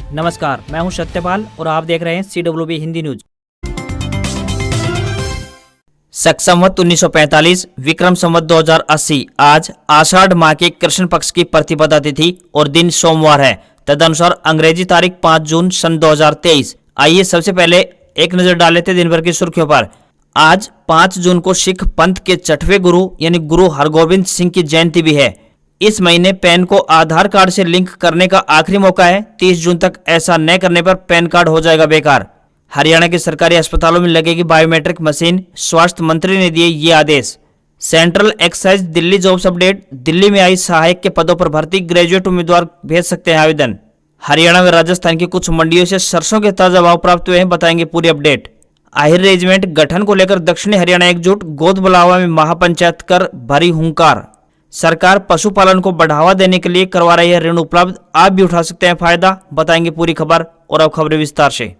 नमस्कार, मैं हूं सत्यपाल और आप देख रहे हैं CWB हिंदी न्यूज। शक संवत 1945, विक्रम संवत 2080। आज आषाढ़ माह के कृष्ण पक्ष की प्रतिपदा तिथि और दिन सोमवार है। तदनुसार अंग्रेजी तारीख 5 जून सन 2023। आइए सबसे पहले एक नजर डाल लेते दिन भर की सुर्खियों पर। आज 5 जून को सिख पंथ के 6वें गुरु यानी गुरु हरगोबिंद सिंह की जयंती भी है। इस महीने पैन को आधार कार्ड से लिंक करने का आखिरी मौका है। 30 जून तक ऐसा न करने पर पैन कार्ड हो जाएगा बेकार। हरियाणा के सरकारी अस्पतालों में लगेगी बायोमेट्रिक मशीन, स्वास्थ्य मंत्री ने दिए ये आदेश। Central excise Delhi jobs update. Delhi में आई सहायक के पदों पर भर्ती, ग्रेजुएट उम्मीदवार भेज सकते हैं आवेदन। हरियाणा व राजस्थान की कुछ मंडियों से सरसों के ताजा भाव प्राप्त हुए हैं, बताएंगे पूरी अपडेट। आहिर रेजिमेंट गठन को लेकर दक्षिणी हरियाणा एकजुट, गोद बुलावा में महापंचायत कर भरी हुंकार। सरकार पशुपालन को बढ़ावा देने के लिए करवा रही है ऋण उपलब्ध, आप भी उठा सकते हैं फायदा, बताएंगे पूरी खबर। और अब खबरें विस्तार से।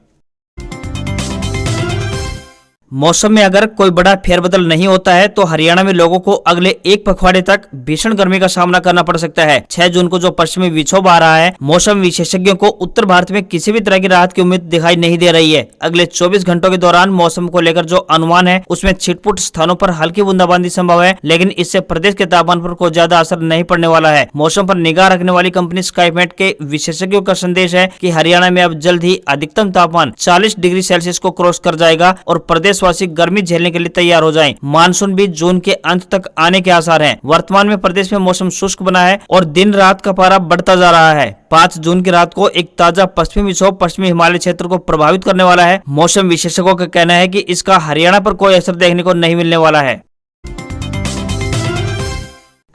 मौसम में अगर कोई बड़ा फेरबदल नहीं होता है तो हरियाणा में लोगों को अगले एक पखवाड़े तक भीषण गर्मी का सामना करना पड़ सकता है। 6 जून को जो पश्चिमी विक्षोभ आ रहा है, मौसम विशेषज्ञों को उत्तर भारत में किसी भी तरह की राहत की उम्मीद दिखाई नहीं दे रही है। अगले 24 घंटों के दौरान मौसम को लेकर जो अनुमान है उसमें छिटपुट स्थानों पर हल्की बूंदाबांदी संभव है, लेकिन इससे प्रदेश के तापमान पर कोई ज्यादा असर नहीं पड़ने वाला है। मौसम पर निगाह रखने वाली कंपनी स्काईमेट के विशेषज्ञों का संदेश है कि हरियाणा में अब जल्द ही अधिकतम तापमान 40 डिग्री सेल्सियस को क्रॉस कर जाएगा और प्रदेशवासी गर्मी झेलने के लिए तैयार हो जाएं। मानसून भी जून के अंत तक आने के आसार हैं। वर्तमान में प्रदेश में मौसम शुष्क बना है और दिन रात का पारा बढ़ता जा रहा है। 5 जून की रात को एक ताजा पश्चिमी विक्षोभ पश्चिमी हिमालय क्षेत्र को प्रभावित करने वाला है। मौसम विशेषज्ञों का कहना है कि इसका हरियाणा पर कोई असर देखने को नहीं मिलने वाला है।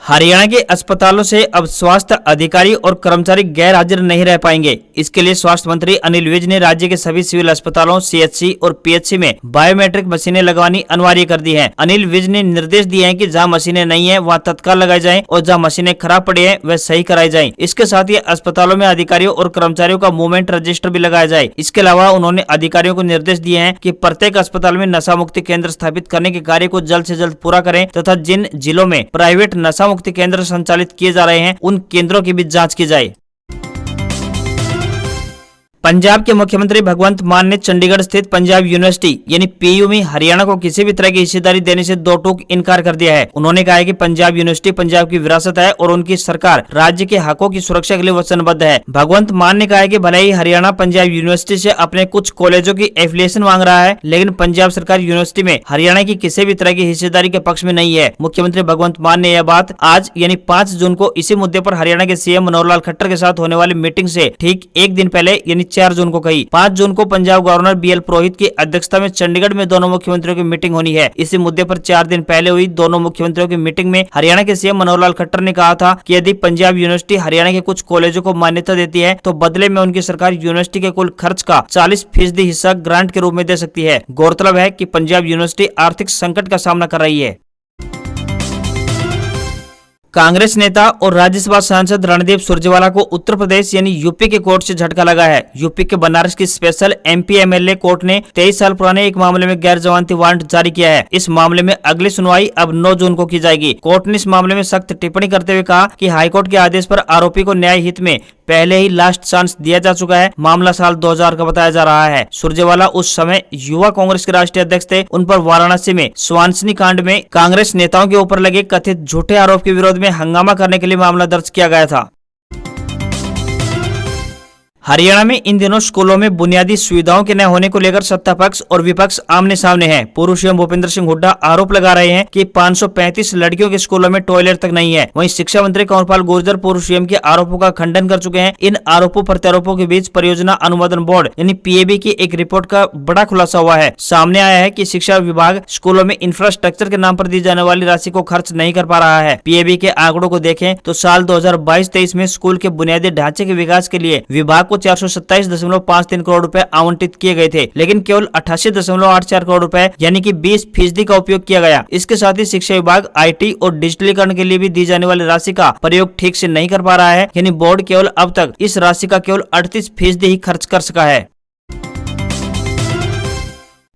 हरियाणा के अस्पतालों से अब स्वास्थ्य अधिकारी और कर्मचारी गैर हाजिर नहीं रह पाएंगे। इसके लिए स्वास्थ्य मंत्री अनिल विज ने राज्य के सभी सिविल अस्पतालों, CHC और PHC में बायोमेट्रिक मशीनें लगवानी अनिवार्य कर दी हैं। अनिल विज ने निर्देश दिए हैं कि जहां मशीनें नहीं है वहां तत्काल लगाई जाएं और जहां मशीनें खराब पड़ी है वह सही कराई जाएं। इसके साथ ही अस्पतालों में अधिकारियों और कर्मचारियों का मूवमेंट रजिस्टर भी लगाया जाए। इसके अलावा उन्होंने अधिकारियों को निर्देश दिए हैं कि प्रत्येक अस्पताल में नशा मुक्ति केंद्र स्थापित करने के कार्य को जल्द से जल्द पूरा करें तथा जिन जिलों में प्राइवेट नशा मुक्ति केंद्र संचालित किए जा रहे हैं उन केंद्रों की भी जांच की जाए। पंजाब के मुख्यमंत्री भगवंत मान ने चंडीगढ़ स्थित पंजाब यूनिवर्सिटी यानी PU में हरियाणा को किसी भी तरह की हिस्सेदारी देने से दो टूक इनकार कर दिया है। उन्होंने कहा है कि पंजाब यूनिवर्सिटी पंजाब की विरासत है और उनकी सरकार राज्य के हकों की सुरक्षा के लिए वचनबद्ध है। भगवंत मान ने कहा है कि भले ही हरियाणा पंजाब यूनिवर्सिटी से अपने कुछ कॉलेजों की एफिलिएशन मांग रहा है, लेकिन पंजाब सरकार यूनिवर्सिटी में हरियाणा की किसी भी तरह की हिस्सेदारी के पक्ष में नहीं है। मुख्यमंत्री भगवंत मान ने यह बात आज यानी 5 जून को इसी मुद्दे पर हरियाणा के CM मनोहर लाल खट्टर के साथ होने वाली मीटिंग से ठीक एक दिन पहले यानी 4 जून को कही। 5 जून को पंजाब गवर्नर BL पुरोहित की अध्यक्षता में चंडीगढ़ में दोनों मुख्यमंत्रियों की मीटिंग होनी है। इसी मुद्दे पर 4 दिन पहले हुई दोनों मुख्यमंत्रियों की मीटिंग में हरियाणा के CM मनोहर लाल खट्टर ने कहा था कि यदि पंजाब यूनिवर्सिटी हरियाणा के कुछ कॉलेजों को मान्यता देती है तो बदले में उनकी सरकार यूनिवर्सिटी के कुल खर्च का 40% हिस्सा ग्रांट के रूप में दे सकती है। गौरतलब है कि पंजाब यूनिवर्सिटी आर्थिक संकट का सामना कर रही है। कांग्रेस नेता और राज्यसभा सांसद रणदीप सुरजेवाला को उत्तर प्रदेश यानी यूपी के कोर्ट से झटका लगा है। यूपी के बनारस की स्पेशल MP MLA कोर्ट ने 23 साल पुराने एक मामले में गैर जमानती वारंट जारी किया है। इस मामले में अगली सुनवाई अब 9 जून को की जाएगी। कोर्ट ने इस मामले में सख्त टिप्पणी करते हुए कहा कि हाईकोर्ट के आदेश पर आरोपी को न्याय हित में पहले ही लास्ट चांस दिया जा चुका है। मामला साल 2000 का बताया जा रहा है। सुरजेवाला उस समय युवा कांग्रेस के राष्ट्रीय अध्यक्ष थे। उन पर वाराणसी में स्वांसनी कांड में कांग्रेस नेताओं के ऊपर लगे कथित झूठे आरोप के विरोध में हंगामा करने के लिए मामला दर्ज किया गया था। हरियाणा में इन दिनों स्कूलों में बुनियादी सुविधाओं के न होने को लेकर सत्ता पक्ष और विपक्ष आमने सामने हैं। पूर्व CM भूपेंद्र सिंह हुड्डा आरोप लगा रहे हैं कि 535 लड़कियों के स्कूलों में टॉयलेट तक नहीं है। वहीं शिक्षा मंत्री कंवरपाल गुर्जर पूर्व CM के आरोपों का खंडन कर चुके हैं। इन आरोपों प्रत्यारोपों के बीच परियोजना अनुमोदन बोर्ड यानी PAB की एक रिपोर्ट का बड़ा खुलासा हुआ है। सामने आया है कि शिक्षा विभाग स्कूलों में इंफ्रास्ट्रक्चर के नाम पर दी जाने वाली राशि को खर्च नहीं कर पा रहा है। PAB के आंकड़ों को देखें तो साल 2022-23 में स्कूल के बुनियादी ढांचे के विकास के लिए विभाग को 427.53 करोड़ रुपए आवंटित किए गए थे, लेकिन केवल 88.84 करोड़ रुपए यानी कि 20% का उपयोग किया गया। इसके साथ ही शिक्षा विभाग IT और डिजिटलीकरण के लिए भी दी जाने वाली राशि का प्रयोग ठीक से नहीं कर पा रहा है, यानी बोर्ड केवल अब तक इस राशि का केवल 38% ही खर्च कर सका है।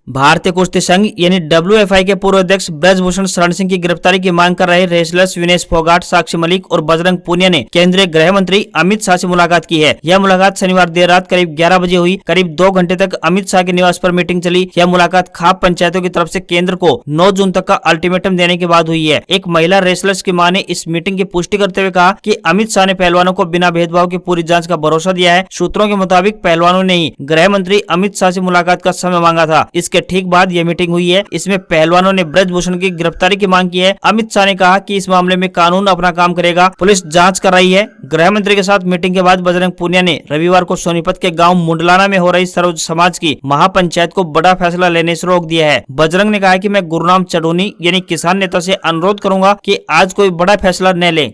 भारतीय कुश्ती संघ यानी WFI के पूर्व अध्यक्ष ब्रजभूषण शरण सिंह की गिरफ्तारी की मांग कर रहे रेसलर्स विनेश फोगाट, साक्षी मलिक और बजरंग पूनिया ने केंद्रीय गृह मंत्री अमित शाह से मुलाकात की है। यह मुलाकात शनिवार देर रात करीब 11 बजे हुई। करीब 2 घंटे तक अमित शाह के निवास पर मीटिंग चली। यह मुलाकात खाप पंचायतों की तरफ से केंद्र को 9 जून तक का अल्टीमेटम देने के बाद हुई है। एक महिला रेसलर्स की मां ने इस मीटिंग की पुष्टि करते हुए कहा कि अमित शाह ने पहलवानों को बिना भेदभाव की पूरी जांच का भरोसा दिया है। सूत्रों के मुताबिक पहलवानों ने ही गृह मंत्री अमित शाह से मुलाकात का समय मांगा था। इसके ठीक बाद यह मीटिंग हुई है। इसमें पहलवानों ने ब्रजभूषण की गिरफ्तारी की मांग की है। अमित शाह ने कहा कि इस मामले में कानून अपना काम करेगा, पुलिस जांच कर रही है। गृह मंत्री के साथ मीटिंग के बाद बजरंग पूनिया ने रविवार को सोनीपत के गांव मुंडलाना में हो रही सर्व समाज की महापंचायत को बड़ा फैसला लेने से रोक दिया है। बजरंग ने कहा कि मैं गुरुनाम चढ़ूनी यानी किसान नेता से अनुरोध करूंगा कि आज कोई बड़ा फैसला न ले।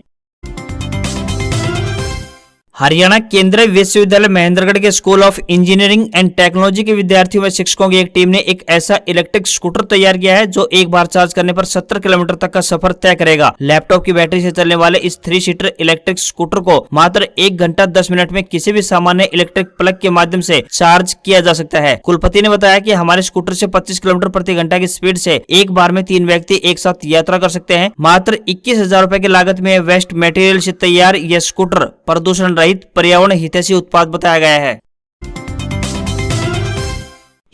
हरियाणा केंद्रीय विश्वविद्यालय महेंद्रगढ़ के school of engineering and technology के विद्यार्थियों व शिक्षकों की एक टीम ने एक ऐसा इलेक्ट्रिक स्कूटर तैयार किया है जो एक बार चार्ज करने पर 70 किलोमीटर तक का सफर तय करेगा। लैपटॉप की बैटरी से चलने वाले इस 3 सीटर इलेक्ट्रिक स्कूटर को मात्र 1 घंटा 10 मिनट में किसी भी सामान्य इलेक्ट्रिक प्लग के माध्यम से चार्ज किया जा सकता है। कुलपति ने बताया कि हमारे स्कूटर से 25 किलोमीटर प्रति घंटा की स्पीड से एक बार में 3 व्यक्ति एक साथ यात्रा कर सकते हैं। मात्र 21,000 रुपए की लागत में वेस्ट मटेरियल से तैयार यह स्कूटर प्रदूषण रहित पर्यावरण हितैषी उत्पाद बताया गया है।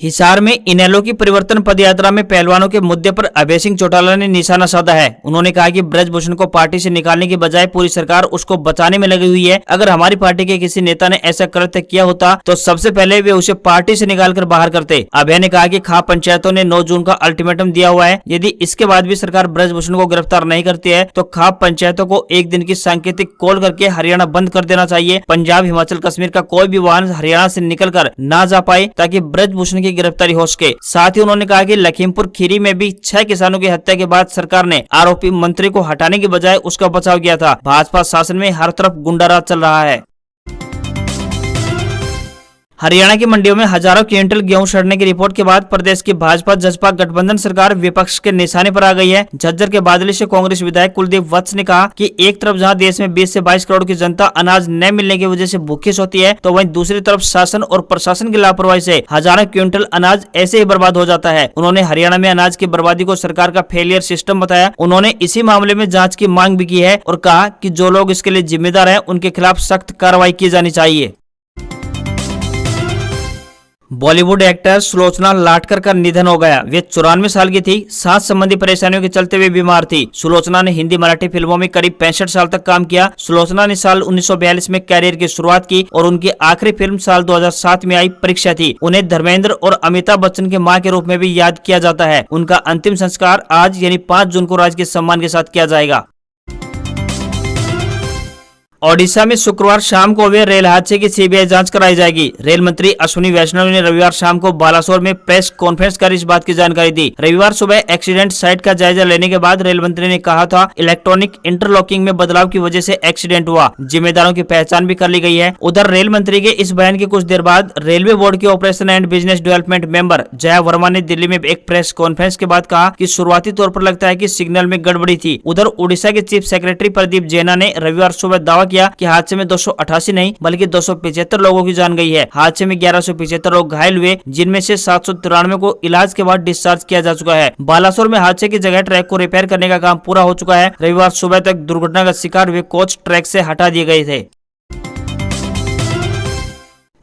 हिसार में इनेलो की परिवर्तन पदयात्रा में पहलवानों के मुद्दे पर अभय सिंह चौटाला ने निशाना साधा है। उन्होंने कहा कि ब्रजभूषण को पार्टी से निकालने की बजाय पूरी सरकार उसको बचाने में लगी हुई है। अगर हमारी पार्टी के किसी नेता ने ऐसा कृत्य किया होता तो सबसे पहले वे उसे पार्टी से निकालकर बाहर करते। अभय ने कहा कि खाप पंचायतों ने 9 जून का अल्टीमेटम दिया हुआ है। यदि इसके बाद भी सरकार ब्रजभूषण को गिरफ्तार नहीं करती है तो खाप पंचायतों को एक दिन की सांकेतिक कॉल करके हरियाणा बंद कर देना चाहिए। पंजाब, हिमाचल, कश्मीर का कोई भी वाहन हरियाणा से निकलकर ना जा पाए ताकि ब्रजभूषण की गिरफ्तारी हो सके। साथ ही उन्होंने कहा कि लखीमपुर खीरी में भी 6 किसानों की हत्या के बाद सरकार ने आरोपी मंत्री को हटाने की बजाय उसका बचाव किया था। भाजपा शासन में हर तरफ गुंडाराज चल रहा है। हरियाणा की मंडियों में हजारों क्विंटल गेहूं सड़ने की रिपोर्ट के बाद प्रदेश की भाजपा जसपा गठबंधन सरकार विपक्ष के निशाने पर आ गई है। झज्जर के बादली से कांग्रेस विधायक कुलदीप वत्स ने कहा कि एक तरफ जहां देश में 20 से 22 करोड़ की जनता अनाज न मिलने की वजह से भूखी सोती है तो वहीं दूसरी तरफ शासन और प्रशासन की लापरवाही से हजारों क्विंटल अनाज ऐसे ही बर्बाद हो जाता है। उन्होंने हरियाणा में अनाज की बर्बादी को सरकार का फेलियर सिस्टम बताया। उन्होंने इसी मामले में जाँच की मांग भी की है और कहा कि जो लोग इसके लिए जिम्मेदार है उनके खिलाफ सख्त कार्रवाई की जानी चाहिए। बॉलीवुड एक्टर सुलोचना लाटकर का निधन हो गया। वे 94 साल की थी। सांस संबंधी परेशानियों के चलते वे बीमार थी। सुलोचना ने हिंदी मराठी फिल्मों में करीब 65 साल तक काम किया। सुलोचना ने साल 1942 में कैरियर की शुरुआत की और उनकी आखिरी फिल्म साल 2007 में आई परीक्षा थी। उन्हें धर्मेंद्र और अमिताभ बच्चन के मां के रूप में भी याद किया जाता है। उनका अंतिम संस्कार आज यानी 5 जून को राजकीय सम्मान के साथ किया जाएगा। ओडिशा में शुक्रवार शाम को हुए रेल हादसे की सीबीआई जांच कराई जाएगी। रेल मंत्री अश्विनी वैष्णव ने रविवार शाम को बालासोर में प्रेस कॉन्फ्रेंस कर इस बात की जानकारी दी। रविवार सुबह एक्सीडेंट साइट का जायजा लेने के बाद रेल मंत्री ने कहा था इलेक्ट्रॉनिक इंटरलॉकिंग में बदलाव की वजह से एक्सीडेंट हुआ। जिम्मेदारों की पहचान भी कर ली गई है। उधर रेल मंत्री के इस बयान के कुछ देर बाद रेलवे बोर्ड के operation and business development member Jaya Verma ने दिल्ली में एक प्रेस कॉन्फ्रेंस के बाद कहा कि शुरुआती तौर पर लगता है कि सिग्नल में गड़बड़ी थी। उधर उड़ीसा के चीफ सेक्रेटरी प्रदीप जैना ने रविवार सुबह दावा किया कि हादसे में 288 नहीं बल्कि 275 लोगों की जान गई है। हादसे में 1175 लोग घायल हुए, जिनमें से 793 को इलाज के बाद डिस्चार्ज किया जा चुका है। बालासोर में हादसे की जगह ट्रैक को रिपेयर करने का काम पूरा हो चुका है। रविवार सुबह तक दुर्घटना का शिकार हुए कोच ट्रैक से हटा दिए गए थे।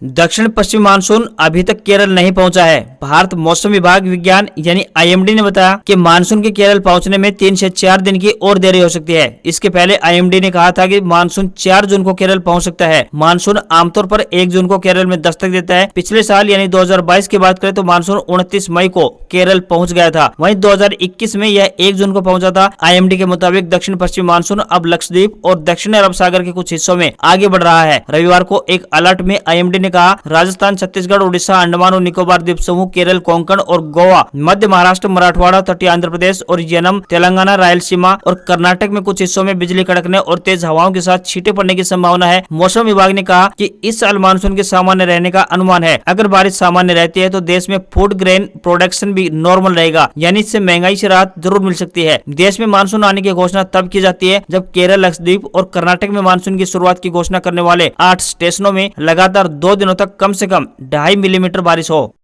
दक्षिण पश्चिमी मानसून अभी तक केरल नहीं पहुंचा है। भारत मौसम विभाग विज्ञान यानी IMD ने बताया कि मानसून के केरल पहुंचने में 3 से 4 दिन की और देरी हो सकती है। इसके पहले IMD ने कहा था कि मानसून 4 जून को केरल पहुंच सकता है। मानसून आमतौर पर 1 जून को केरल में दस्तक देता है। पिछले साल यानी 2022 की बात करें तो मानसून 29 मई को केरल पहुंच गया था। वहीं 2021 में यह 1 जून को पहुंचा था। IMD के मुताबिक दक्षिण पश्चिमी मानसून अब लक्षद्वीप और दक्षिण अरब सागर के कुछ हिस्सों में आगे बढ़ रहा है। रविवार को एक अलर्ट में IMD ने कहा राजस्थान, छत्तीसगढ़, उड़ीसा, अंडमान और निकोबार द्वीप समूह, केरल, कोंकण और गोवा, मध्य महाराष्ट्र, मराठवाड़ा, तटीय आंध्र प्रदेश और यनम, तेलंगाना, रायलसीमा और कर्नाटक में कुछ हिस्सों में बिजली कड़कने और तेज हवाओं के साथ छींटे पड़ने की संभावना है। मौसम विभाग ने कहा कि इस साल मानसून के सामान्य रहने का अनुमान है। अगर बारिश सामान्य रहती है तो देश में फूड ग्रेन प्रोडक्शन भी नॉर्मल रहेगा, यानी इससे महंगाई से राहत जरूर मिल सकती है। देश में मानसून आने की घोषणा तब की जाती है जब केरल, लक्षद्वीप और कर्नाटक में मानसून की शुरुआत की घोषणा करने वाले 8 स्टेशनों में लगातार 2 दिनों तक कम से कम 2.5 मिलीमीटर बारिश हो।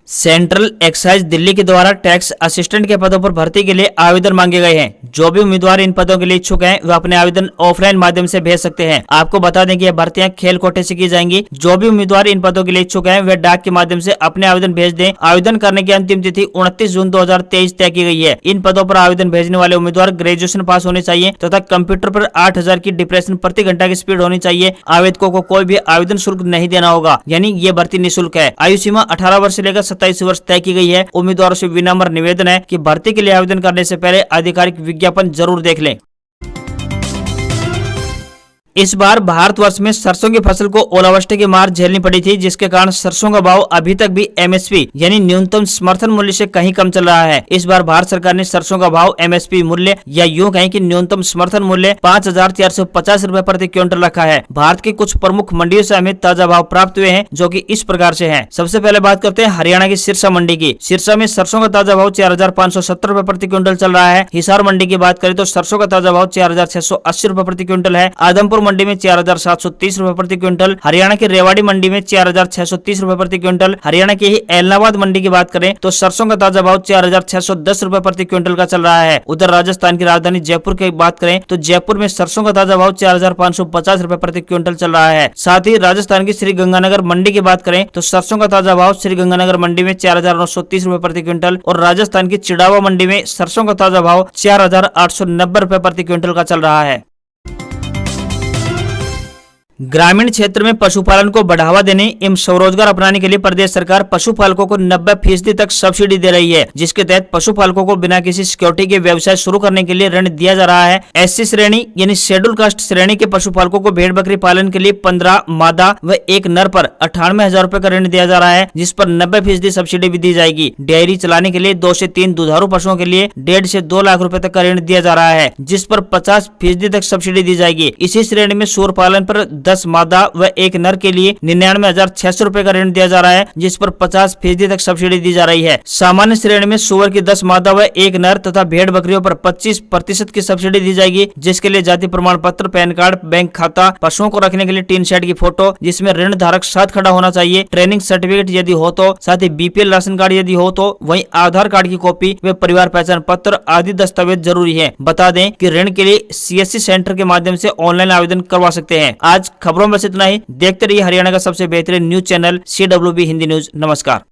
सेंट्रल एक्साइज दिल्ली के द्वारा टैक्स असिस्टेंट के पदों पर भर्ती के लिए आवेदन मांगे गए हैं। जो भी उम्मीदवार इन पदों के लिए इच्छुक हैं, वे अपने आवेदन ऑफलाइन माध्यम से भेज सकते हैं। आपको बता दें कि यह भर्तियां खेल कोटे से की जाएंगी। जो भी उम्मीदवार इन पदों के लिए इच्छुक हैं, वे डाक के माध्यम से अपने आवेदन भेज दें। आवेदन करने की अंतिम तिथि 29 जून 2023 तय की गई है। इन पदों पर आवेदन भेजने वाले उम्मीदवार ग्रेजुएशन पास होने चाहिए तथा कंप्यूटर पर 8000 की डिप्रेशन प्रति घंटा की स्पीड होनी चाहिए। आवेदकों को कोई भी आवेदन शुल्क नहीं देना होगा, यानी ये भर्ती निःशुल्क है। आयु सीमा 18 वर्ष से लेकर 27 वर्ष तय की गई है। उम्मीदवारों से विनम्र निवेदन है कि भर्ती के लिए आवेदन करने से पहले आधिकारिक विज्ञापन जरूर देख लें। इस बार भारतवर्ष में सरसों की फसल को ओलावृष्टि की मार झेलनी पड़ी थी, जिसके कारण सरसों का भाव अभी तक भी एमएसपी यानी न्यूनतम समर्थन मूल्य से कहीं कम चल रहा है। इस बार भारत सरकार ने सरसों का भाव एमएसपी मूल्य या यूं कहें कि न्यूनतम समर्थन मूल्य 5450 रुपए प्रति क्विंटल रखा है। भारत की कुछ प्रमुख मंडियों से हमें ताजा भाव प्राप्त हुए हैं, जो कि इस प्रकार से हैं। सबसे पहले बात करते हैं हरियाणा की सिरसा मंडी की। सिरसा में सरसों का ताजा भाव 4570 रुपए प्रति क्विंटल चल रहा है। हिसार मंडी की बात करें तो सरसों का ताजा भाव 4680 रुपए प्रति क्विंटल है। आदमपुर मंडी में 4730 रुपए प्रति क्विंटल। हरियाणा की रेवाड़ी मंडी में 4630 रुपए प्रति क्विंटल। हरियाणा की ही एलनाबाद मंडी की बात करें तो सरसों का ताजा भाव 4610 रुपए प्रति क्विंटल का चल रहा है। उधर राजस्थान की राजधानी जयपुर की बात करें तो जयपुर में सरसों का ताजा भाव 4550 रुपए प्रति क्विंटल चल रहा है। साथ ही राजस्थान की श्रीगंगानगर मंडी की बात करें तो सरसों का ताजा भाव श्रीगंगानगर मंडी में 4930 रुपए प्रति क्विंटल और राजस्थान की चिड़ावा मंडी में सरसों का ताजा भाव 4890 रुपए प्रति क्विंटल का चल रहा है। ग्रामीण क्षेत्र में पशुपालन को बढ़ावा देने एवं स्वरोजगार अपनाने के लिए प्रदेश सरकार पशुपालकों को 90% तक सब्सिडी दे रही है, जिसके तहत पशुपालकों को बिना किसी सिक्योरिटी के व्यवसाय शुरू करने के लिए ऋण दिया जा रहा है। एससी श्रेणी यानी शेड्यूल कास्ट श्रेणी के पशुपालकों को भेड़ बकरी पालन के लिए 15 मादा व 1 नर पर 98,000 रुपए का ऋण दिया जा रहा है, जिस पर 90% सब्सिडी भी दी जाएगी। डेयरी चलाने के लिए 2 से 3 दुधारू पशुओं के लिए 1.5 से 2 लाख रुपए तक का ऋण दिया जा रहा है, जिस पर 50% तक सब्सिडी दी जाएगी। इसी श्रेणी में सूर पालन पर 10 मादा व 1 नर के लिए 99,600 रुपए का ऋण दिया जा रहा है, जिस पर 50% तक सब्सिडी दी जा रही है। सामान्य श्रेणी में सुअर की 10 मादा व 1 नर तथा भेड़ बकरियों पर 25% की सब्सिडी दी जाएगी, जिसके लिए जाति प्रमाण पत्र, पैन कार्ड, बैंक खाता, पशुओं को रखने के लिए टीन शेड की फोटो जिसमें ऋण धारक साथ खड़ा होना चाहिए, ट्रेनिंग सर्टिफिकेट यदि हो तो, साथ ही बीपीएल राशन कार्ड यदि हो तो, वहीं आधार कार्ड की कॉपी व परिवार पहचान पत्र आदि दस्तावेज जरूरी है। बता दें कि ऋण के लिए सीएससी सेंटर के माध्यम से ऑनलाइन आवेदन करवा सकते हैं। आज खबरों में इतना ही। देखते रहिए हरियाणा का सबसे बेहतरीन news channel CWB Hindi news. नमस्कार।